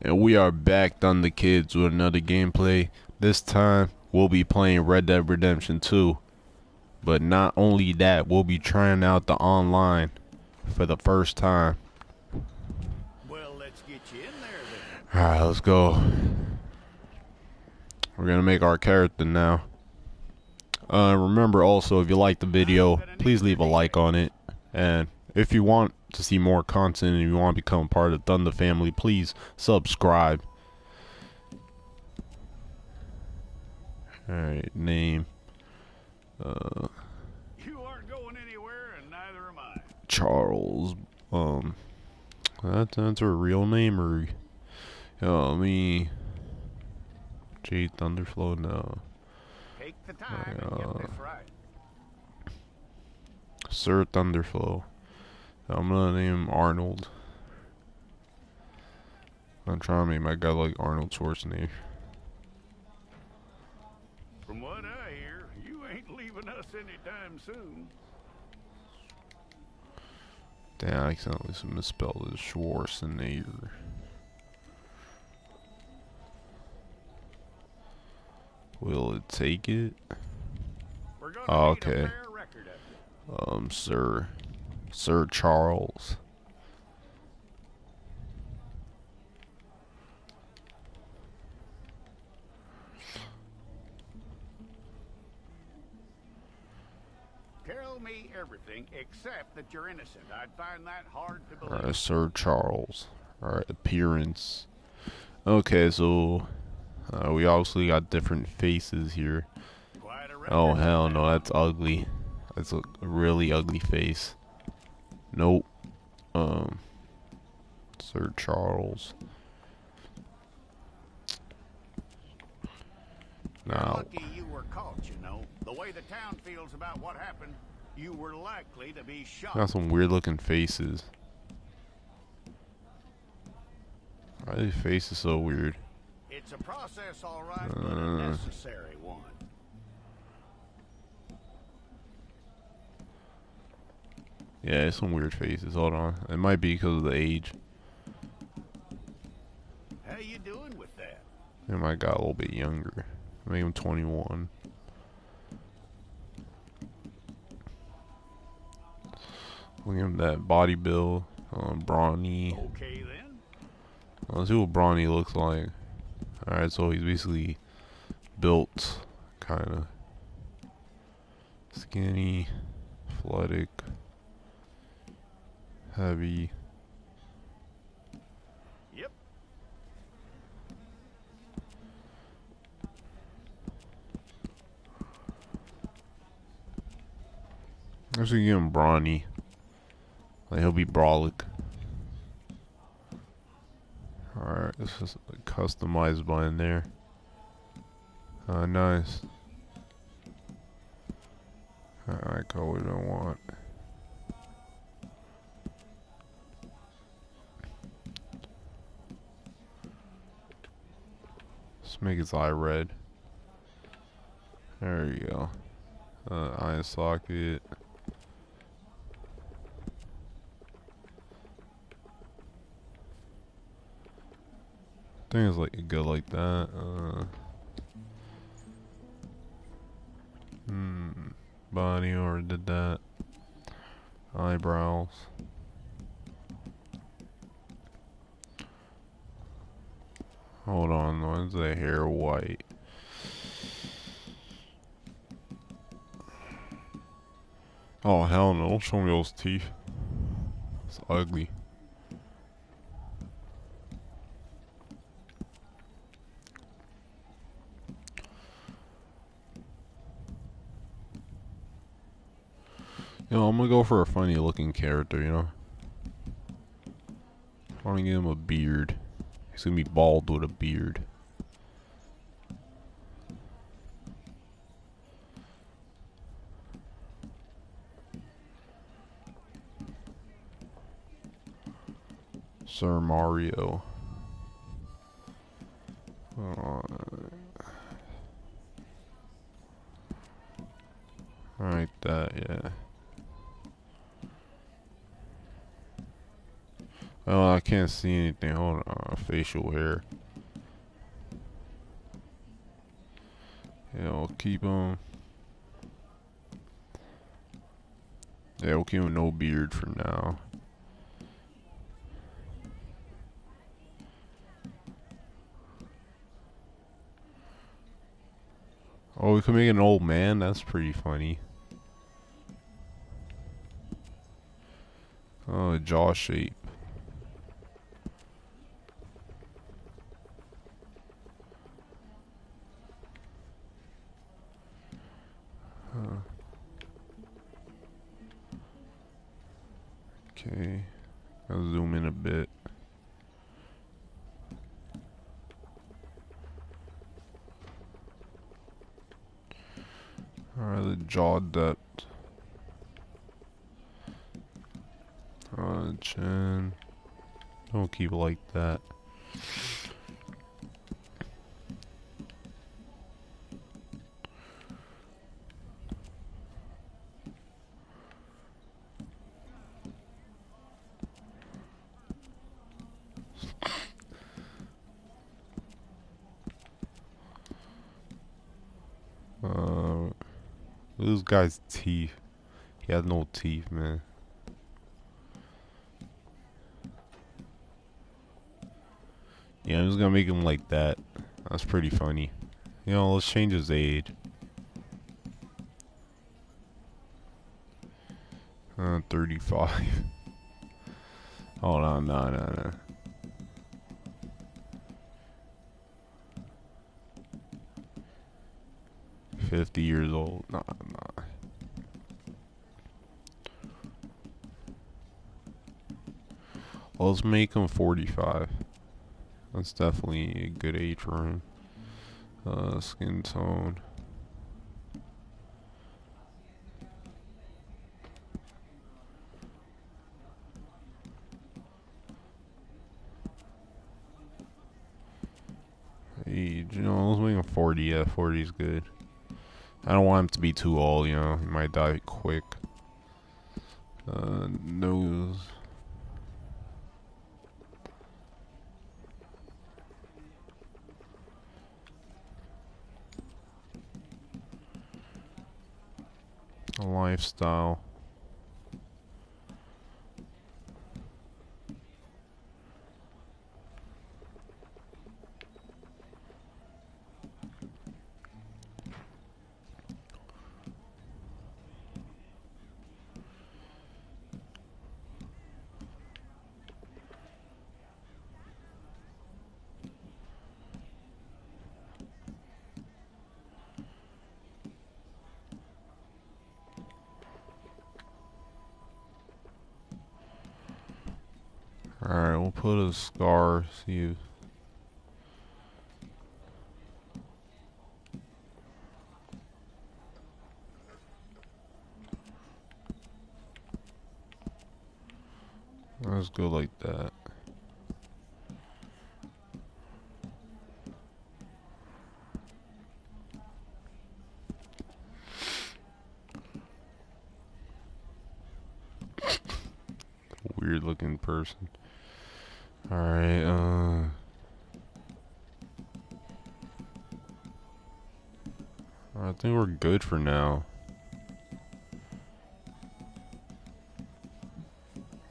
And we are back on the kids with another gameplay. This time we'll be playing Red Dead Redemption 2. But not only that, we'll be trying out the online for the first time. Well, let's get you in there then. Alright, let's go. We're gonna make our character now. Remember also, if you like the video, please leave a like on it. And if you want to see more content and you want to become part of Thunder family, please subscribe. Alright, name. You aren't going anywhere, and neither am I. Charles. That's her real name, or me. J Thunderflow. No. Take the time and get this right. Sir Thunderflow. I'm gonna name him Arnold. I'm trying to make my guy like Arnold Schwarzenegger. From what I hear, you ain't leaving us anytime soon. Damn, I accidentally misspelled it. Schwarzenegger. Will it take it? We're gonna Oh, need okay. a fair record of it. Sir Charles. Tell me everything except that you're innocent. I'd find that hard to believe. Alright, Sir Charles. Alright, appearance. Okay, so we obviously got different faces here. Quite a record. Oh hell no, that's ugly. That's a really ugly face. Nope. Sir Charles. You're Now, lucky you were caught, you know. The way the town feels about what happened, you were likely to be shot. got some weird looking faces. Why are these faces so weird? It's a process, all right, but a necessary one. Yeah, it's some weird faces. Hold on. It might be because of the age. How you doing with that? They might got a little bit younger. Make him 21. Look at him, that body build. Brawny. Okay then. Let's see what Brawny looks like. Alright, so he's basically built kind of skinny, athletic, heavy. Yep. Let's give him Brawny. Like, he'll be brolic. Alright, this is a customized button there. Nice. Alright, go what I want. Let's make his eye red. There you go. Eye socket. I think it's like a good like that. Body already did that. Eyebrows. Hold on, when's the hair white? Oh hell no, don't show me those teeth. It's ugly. You know, I'm gonna go for a funny looking character, you know? I wanna give him a beard. He's gonna be bald with a beard. Sir Mario. Alright, that, yeah. Oh, I can't see anything. Hold on. Facial hair. Yeah, we'll keep him. Yeah, we'll keep him no beard for now. Oh, we can make an old man? That's pretty funny. Oh, jaw shape. Huh. Okay. I'll zoom in a bit. Alright, the jaw depth. Chin. Don't keep it like that. This guy's teeth. He has no teeth, man. Yeah, I'm just gonna make him like that. That's pretty funny. You know, let's change his age. 35. Hold on, no. 50 years old. Nah. Well, let's make him 45. That's definitely a good age for him. Skin tone. Age, you know, let's make him 40. Yeah, 40 is good. I don't want him to be too old, you know. He might die quick. Nose. Lifestyle. Alright, we'll put a scar. See if. Let's go like that. Weird looking person. Alright, I think we're good for now.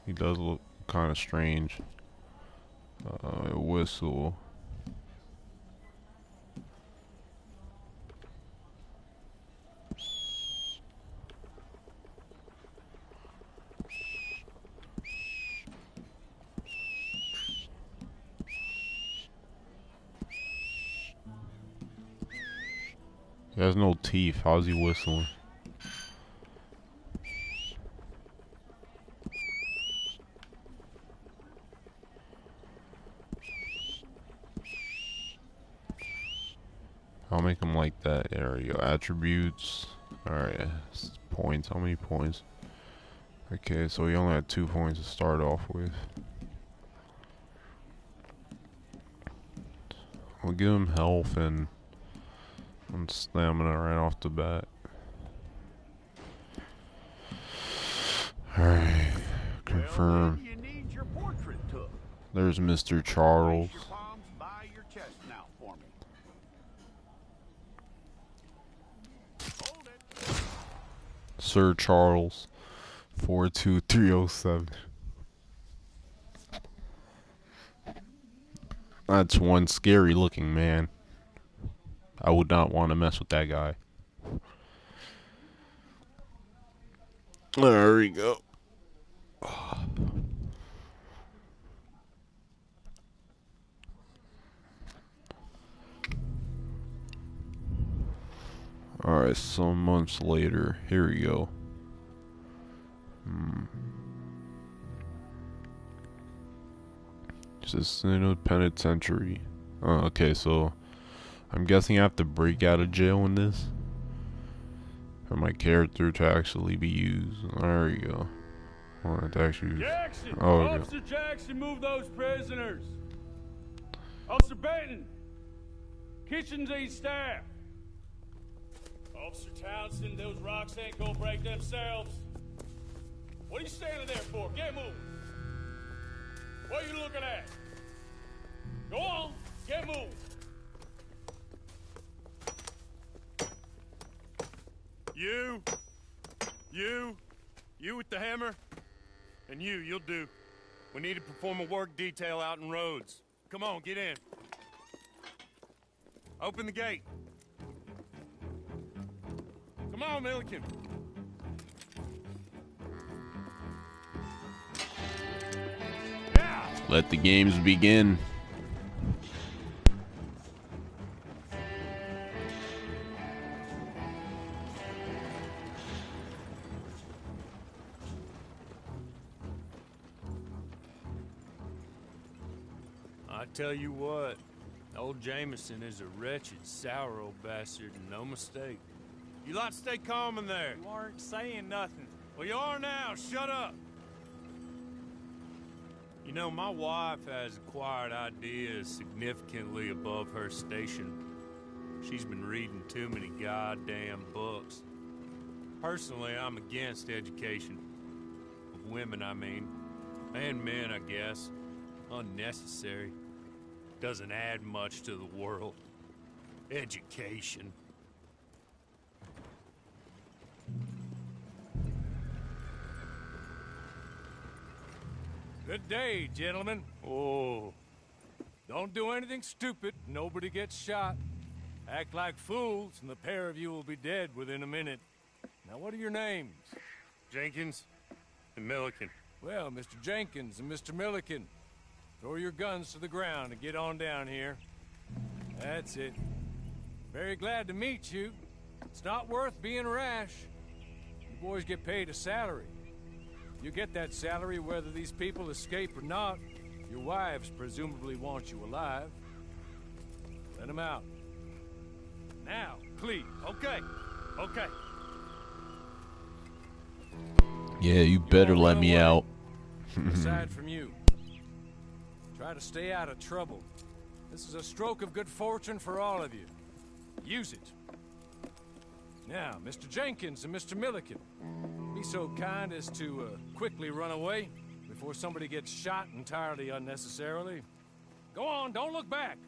He does look kind of strange. Whistle. He has no teeth. How's he whistling? I'll make him like that. There we go. Attributes. Alright. Points. How many points? Okay, so he only had 2 points to start off with. We'll give him health and stamina right off the bat. Alright. Confirm. Well, maybe you need your portrait took. There's Mr. Charles. Place your palms by your chest now for me. Hold it. Sir Charles. 42307. That's one scary looking man. I would not want to mess with that guy. There we go. Alright, some months later. Here we go. Just in a penitentiary. Okay, so I'm guessing I have to break out of jail in this for my character to actually be used. There we go. Want to actually. Jackson! Oh, okay. Officer Jackson, move those prisoners! Officer Benton! Kitchens aid staff! Officer Townsend, those rocks ain't gonna break themselves. What are you standing there for? Get moving! What are you looking at? Go on, get moving! You with the hammer? And you'll do. We need to perform a work detail out in roads. Come on, get in. Open the gate. Come on, Milliken. Yeah! Let the games begin. I tell you what, old Jameson is a wretched, sour old bastard, and no mistake. You lot stay calm in there. You aren't saying nothing. Well, you are now. Shut up. You know, my wife has acquired ideas significantly above her station. She's been reading too many goddamn books. Personally, I'm against education. Of women, I mean. And men, I guess. Unnecessary. Doesn't add much to the world. Education. Good day, gentlemen. Oh, Don't do anything stupid. Nobody gets shot. Act like fools, and the pair of you will be dead within a minute. Now, what are your names? Jenkins and Milliken. Well, Mr. Jenkins and Mr. Milliken, throw your guns to the ground and get on down here. That's it. Very glad to meet you. It's not worth being rash. You boys get paid a salary. You get that salary whether these people escape or not. Your wives presumably want you alive. Let them out. Now, please. Okay, okay. Yeah, you better let me out. Aside from you, try to stay out of trouble. This is a stroke of good fortune for all of you. Use it. Now, Mr. Jenkins and Mr. Milliken, be so kind as to quickly run away before somebody gets shot entirely unnecessarily. Go on, don't look back.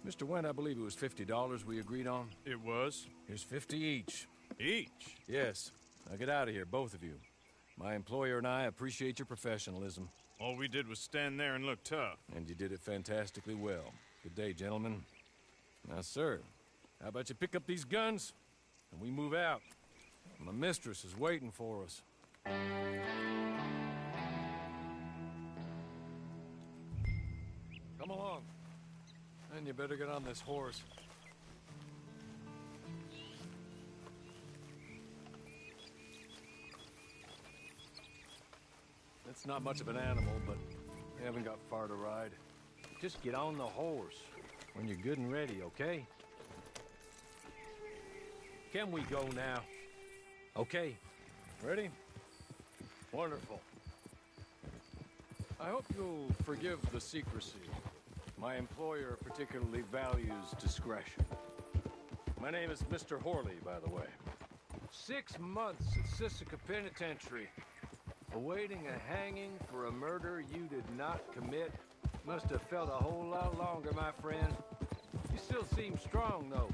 Mr. Wendt, I believe it was $50 we agreed on. It was. Here's 50 each. Each? Yes. Now get out of here, both of you. My employer and I appreciate your professionalism. All we did was stand there and look tough. And you did it fantastically well. Good day, gentlemen. Now, sir, how about you pick up these guns, and we move out? My mistress is waiting for us. Come along. And you better get on this horse. It's not much of an animal, but we haven't got far to ride. Just get on the horse when you're good and ready, okay? Can we go now? Okay. Ready? Wonderful. I hope you'll forgive the secrecy. My employer particularly values discretion. My name is Mr. Horley, by the way. 6 months at Sisika Penitentiary. awaiting a hanging for a murder you did not commit. Must have felt a whole lot longer, my friend. You still seem strong, though.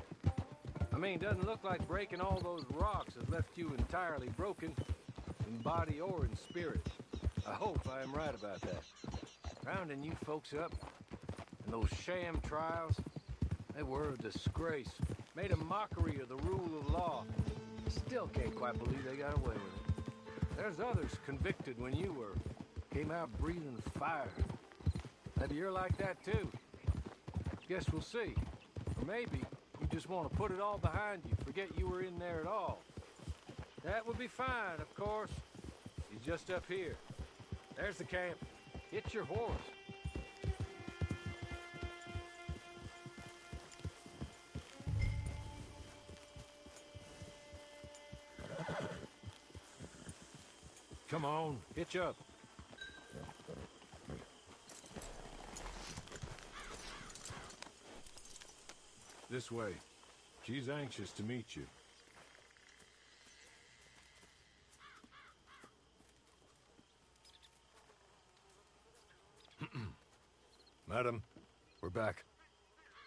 I mean, doesn't look like breaking all those rocks has left you entirely broken, in body or in spirit. I hope I am right about that. Rounding you folks up, and those sham trials, they were a disgrace. Made a mockery of the rule of law. Still can't quite believe they got away with it. There's others convicted when you were. Came out breathing fire. Maybe you're like that too. Guess we'll see. Or maybe you just want to put it all behind you, forget you were in there at all. That would be fine, of course. He's just up here. There's the camp. Hit your horse. Come on, hitch up. This way. She's anxious to meet you. Madam, we're back.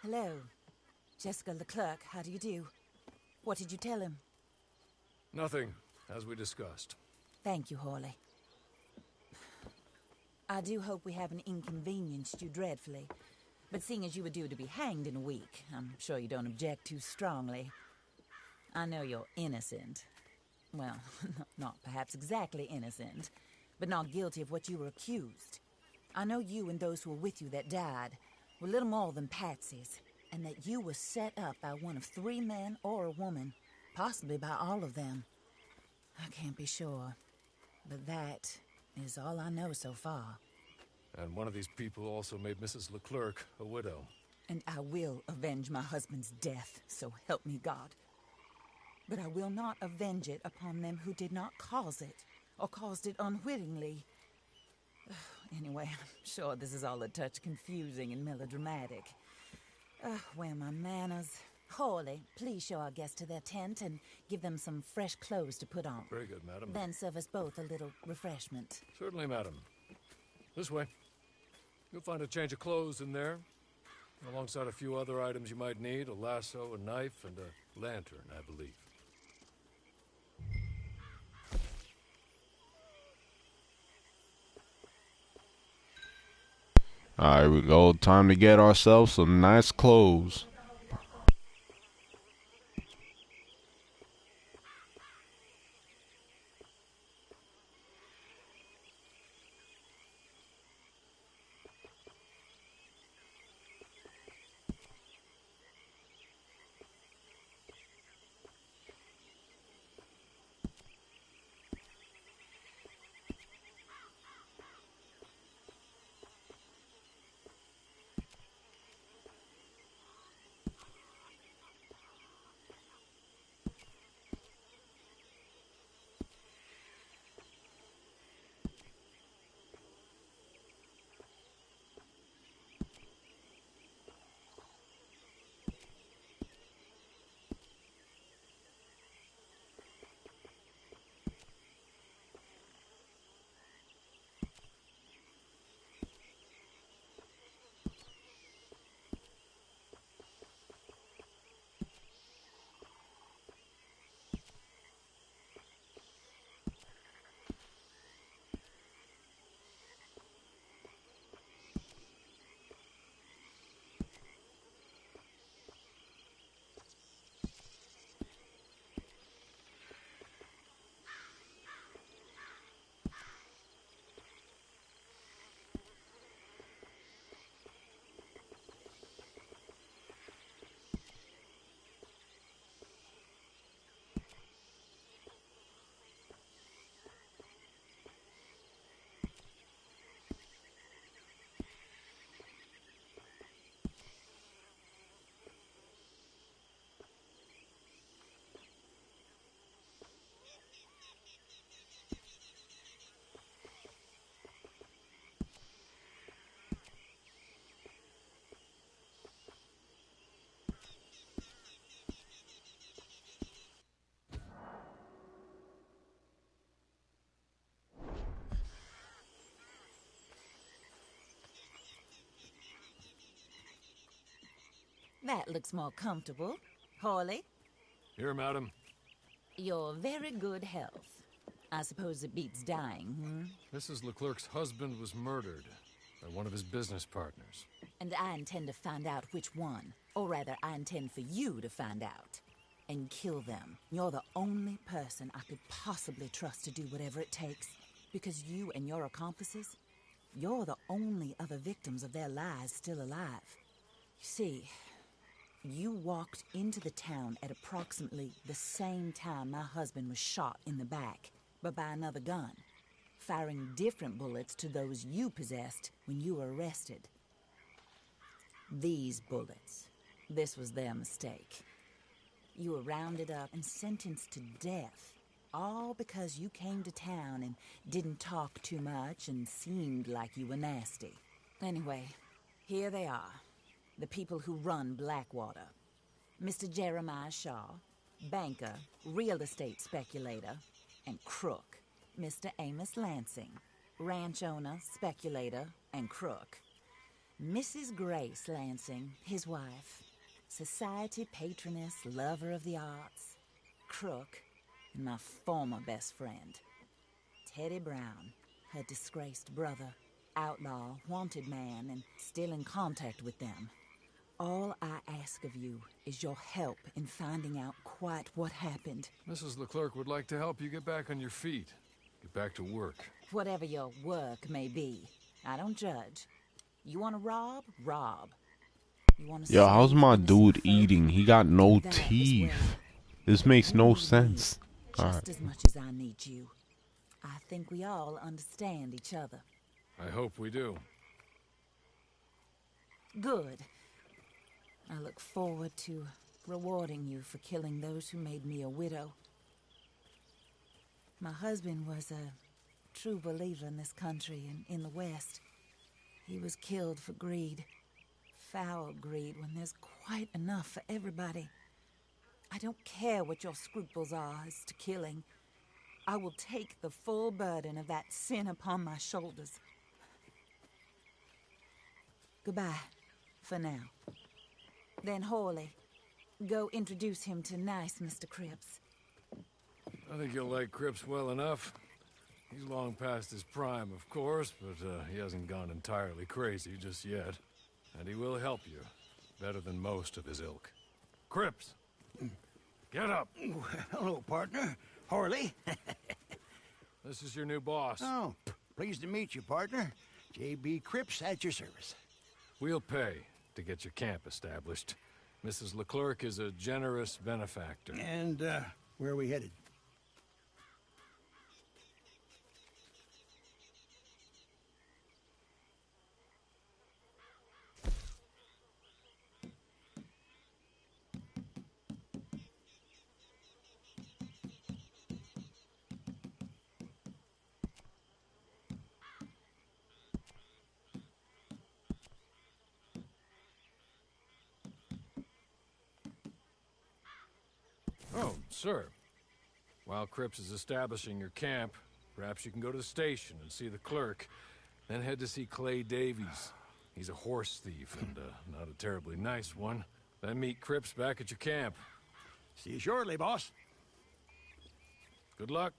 Hello. Jessica Leclerc, how do you do? What did you tell him? Nothing, as we discussed. Thank you, Hawley. I do hope we haven't inconvenienced you dreadfully. But seeing as you were due to be hanged in a week, I'm sure you don't object too strongly. I know you're innocent. Well, not perhaps exactly innocent, but not guilty of what you were accused. I know you and those who were with you that died were little more than patsies, and that you were set up by one of 3 men or a woman, possibly by all of them. I can't be sure, but that is all I know so far. And one of these people also made Mrs. Leclerc a widow. And I will avenge my husband's death, so help me God. But I will not avenge it upon them who did not cause it, or caused it unwittingly. Anyway, I'm sure this is all a touch confusing and melodramatic. Where are my manners? Hawley, please show our guests to their tent and give them some fresh clothes to put on. Very good, madam. Then serve us both a little refreshment. Certainly, madam. This way. You'll find a change of clothes in there, alongside a few other items you might need, a lasso, a knife, and a lantern, I believe. Alright, we go. Time to get ourselves some nice clothes. That looks more comfortable. Hawley, Here, madam. your very good health. I suppose it beats dying, Mrs. Leclerc's husband was murdered by one of his business partners. And I intend to find out which one. Or rather, I intend for you to find out. And kill them. You're the only person I could possibly trust to do whatever it takes. Because you and your accomplices, you're the only other victims of their lies still alive. You see, you walked into the town at approximately the same time my husband was shot in the back, but by another gun, firing different bullets to those you possessed when you were arrested. These bullets, this was their mistake. You were rounded up and sentenced to death, all because you came to town and didn't talk too much and seemed like you were nasty. Anyway, here they are, the people who run Blackwater. Mr. Jeremiah Shaw, banker, real estate speculator, and crook. Mr. Amos Lansing, ranch owner, speculator, and crook. Mrs. Grace Lansing, his wife, society patroness, lover of the arts, crook, and my former best friend, Teddy Brown, her disgraced brother, outlaw, wanted man, and still in contact with them. All I ask of you is your help in finding out quite what happened. Mrs. Leclerc would like to help you get back on your feet. Get back to work. Whatever your work may be, I don't judge. You want to rob? Rob. You want to Yo, how's save my innocent dude folk? eating? He got no That is teeth. where This makes we no need sense. you Alright. just as much as I need you. I think we all understand each other. I hope we do. Good. I look forward to rewarding you for killing those who made me a widow. My husband was a true believer in this country and in the West. He was killed for greed. Foul greed when there's quite enough for everybody. I don't care what your scruples are as to killing. I will take the full burden of that sin upon my shoulders. Goodbye, for now. Then Hawley, go introduce him to nice Mr. Cripps. I think you'll like Cripps well enough. He's long past his prime, of course, but he hasn't gone entirely crazy just yet. And he will help you, better than most of his ilk. Cripps! Get up! Hello, partner. Harley. This is your new boss. Oh, pleased to meet you, partner. J.B. Cripps at your service. We'll pay to get your camp established. Mrs. Leclerc is a generous benefactor. And, where are we headed? Oh, sir. While Cripps is establishing your camp, perhaps you can go to the station and see the clerk, then head to see Clay Davies. He's a horse thief and not a terribly nice one. Then meet Cripps back at your camp. See you shortly, boss. Good luck.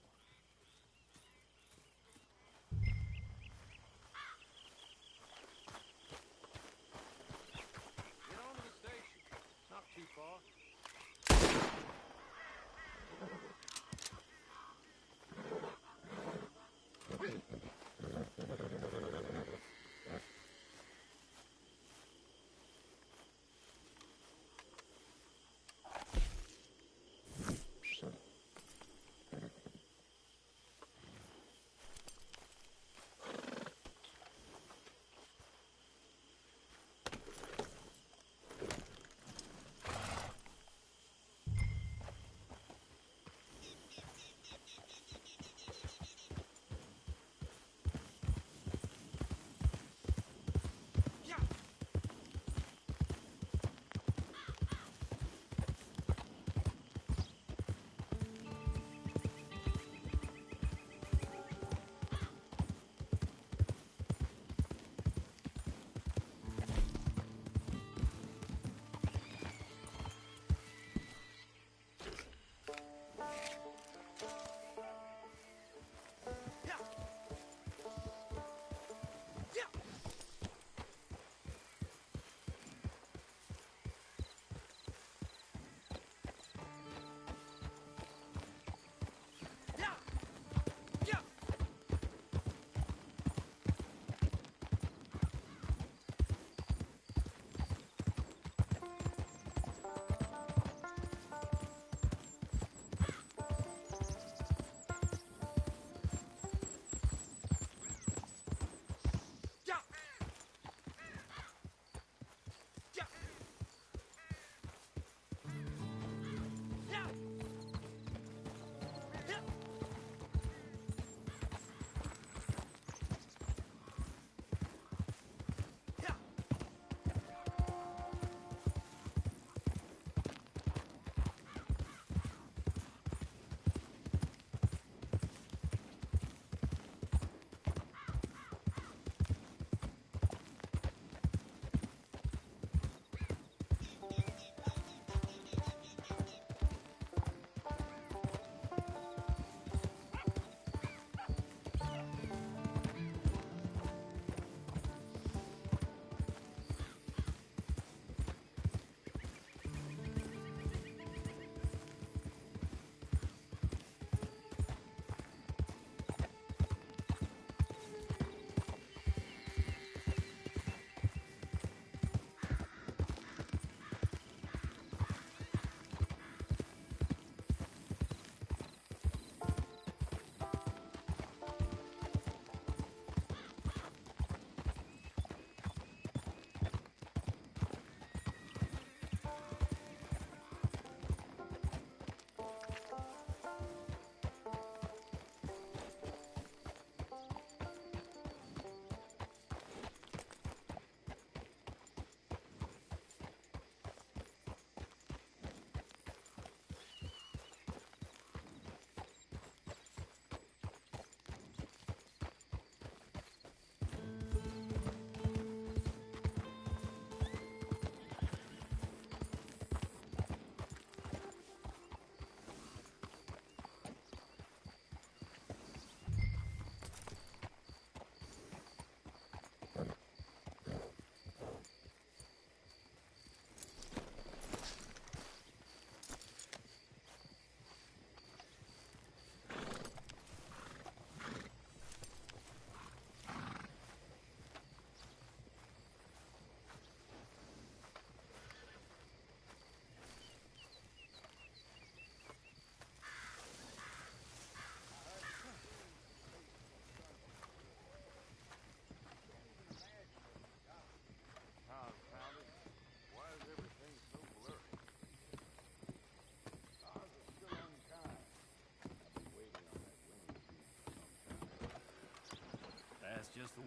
Get on to the station. Not too far.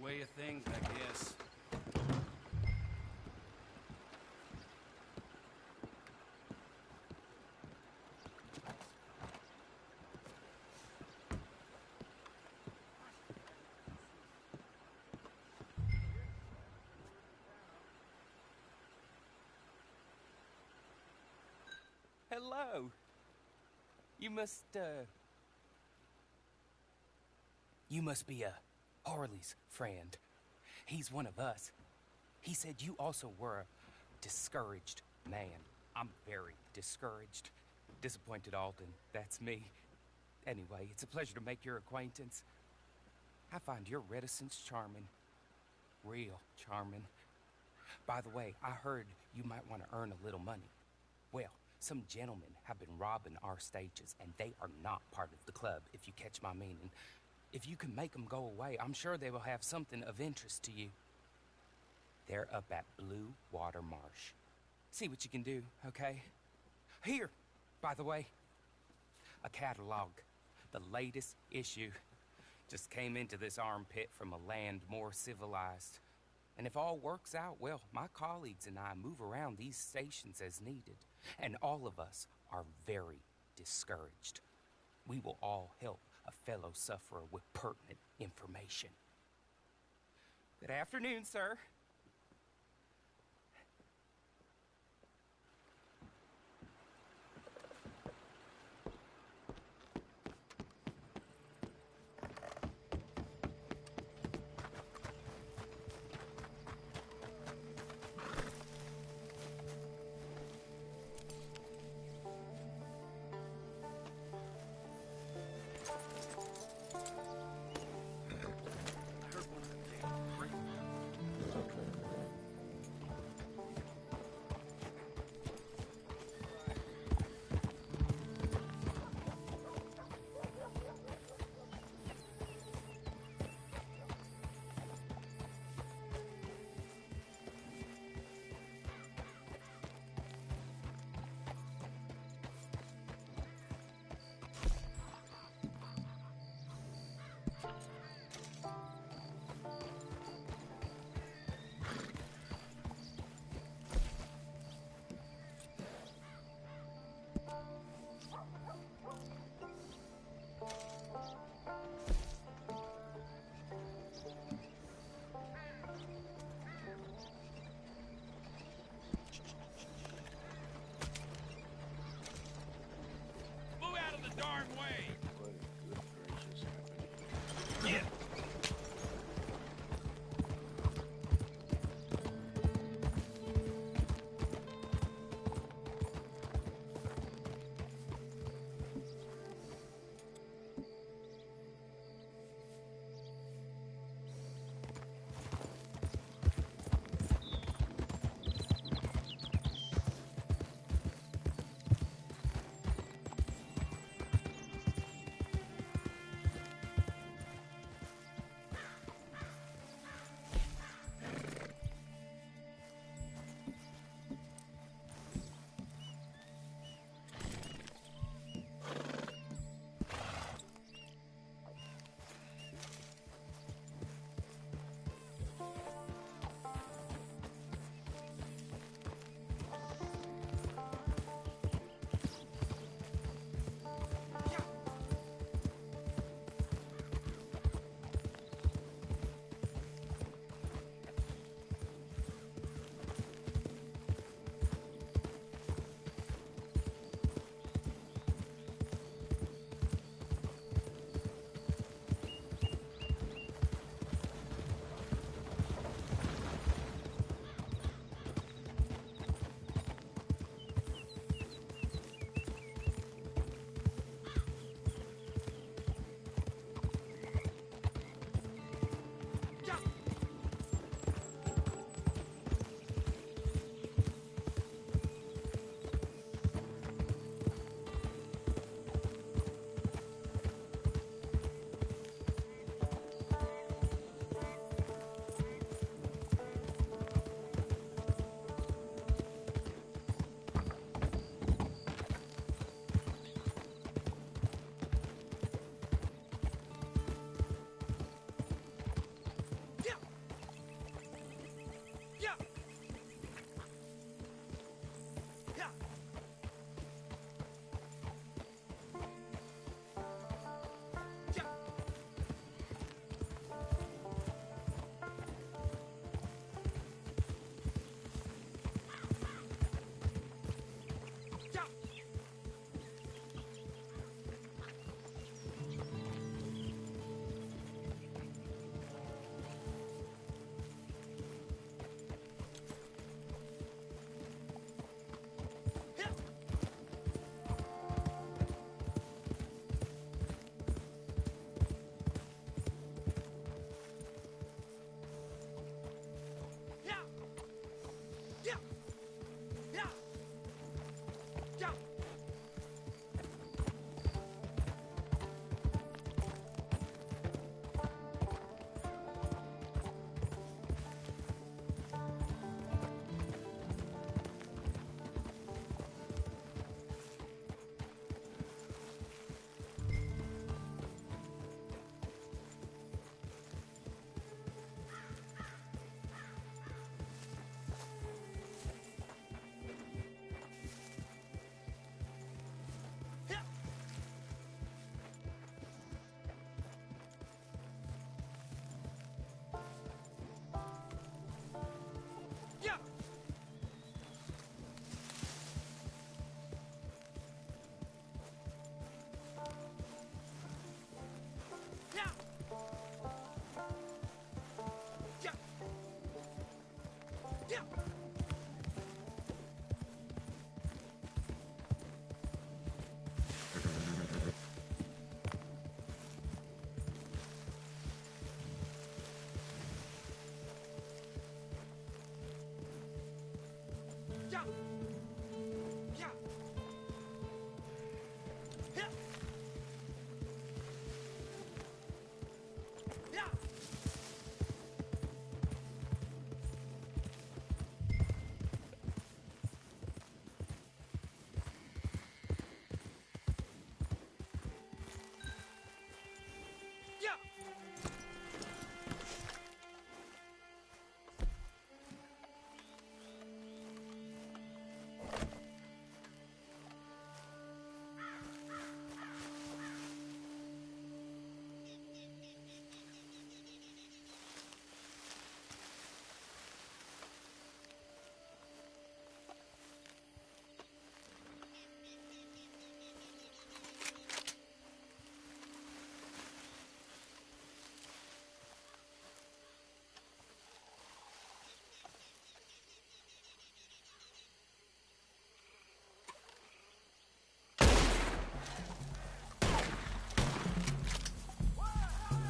way of things, I guess. Hello. You must be Harley's friend. He's one of us. He said you also were a discouraged man. I'm very discouraged. Disappointed Alden, that's me. Anyway, it's a pleasure to make your acquaintance. I find your reticence charming. Real charming. By the way, I heard you might want to earn a little money. Well, some gentlemen have been robbing our stages, and they are not part of the club, if you catch my meaning. If you can make them go away, I'm sure they will have something of interest to you. They're up at Blue Water Marsh. See what you can do, okay? Here, by the way, a catalog. The latest issue. Just came into this armpit from a land more civilized. And if all works out, well, my colleagues and I move around these stations as needed. And all of us are very discouraged. We will all help a fellow sufferer with pertinent information. Good afternoon, sir.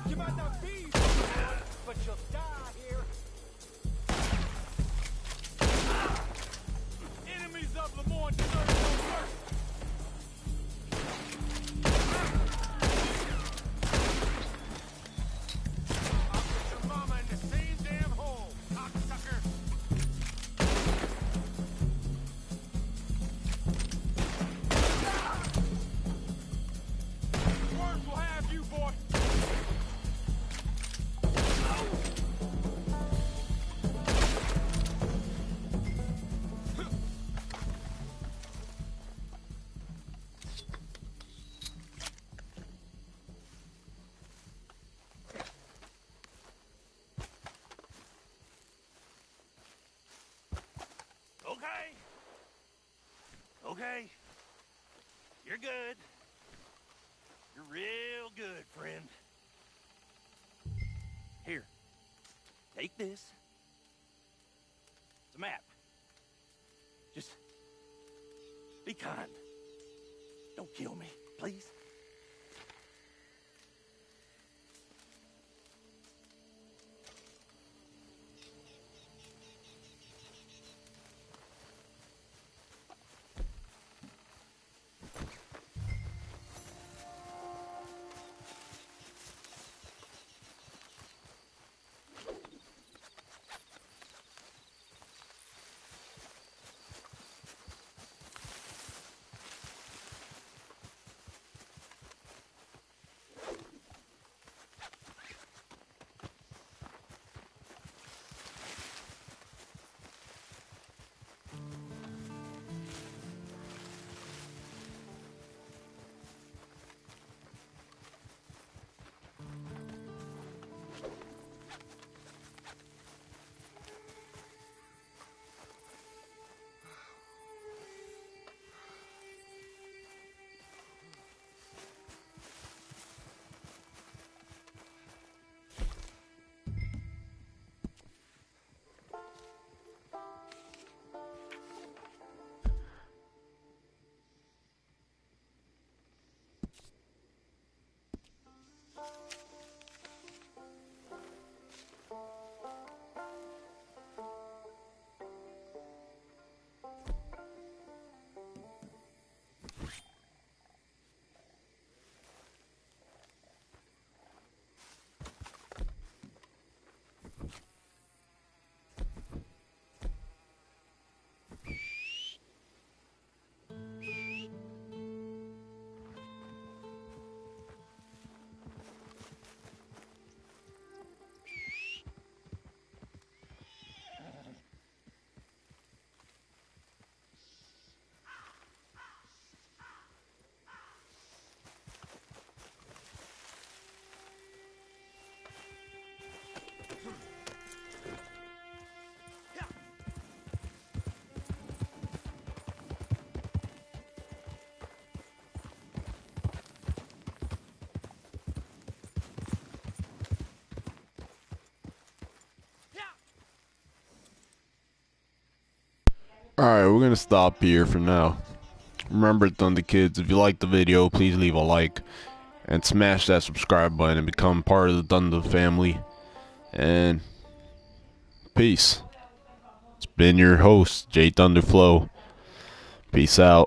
You might not be, but you'll die here. Enemies of Lemoyne deserve no mercy. I'll put your mama in the same damn hole, cocksucker. Worms will have you, boy. Okay. Okay. You're good. You're real good, friend. Here. Take this. It's a map. Just be kind. Don't kill me, please. Alright, we're gonna stop here for now. Remember, Thunder Kids, if you liked the video, please leave a like and smash that subscribe button and become part of the Thunder family. And peace. It's been your host, Jay Thunderflow. Peace out.